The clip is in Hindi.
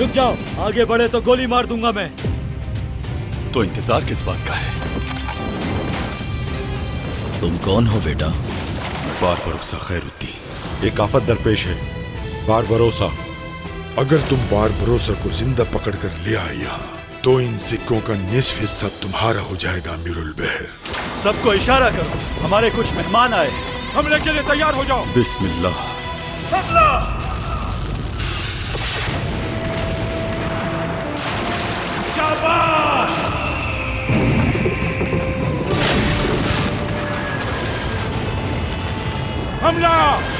रुक जाओ, आगे बढ़े तो गोली मार दूंगा मैं। तो इंतजार किस बात का है? तुम कौन हो बेटा? बारबरोसा खैरुद्दीन। एक आफत दरपेश है, बारबरोसा। अगर तुम बारबरोसा को जिंदा पकड़कर ले आए यहाँ, तो इन सिक्कों का निस्फ हिस्सा तुम्हारा हो जाएगा अमीरुल बहर। सबको इशारा करो, हमारे कुछ मेहमान आए। हमले के लिए तैयार हो जाओ। बिस्मिल्लाह। हमला! शाबाश! हमला!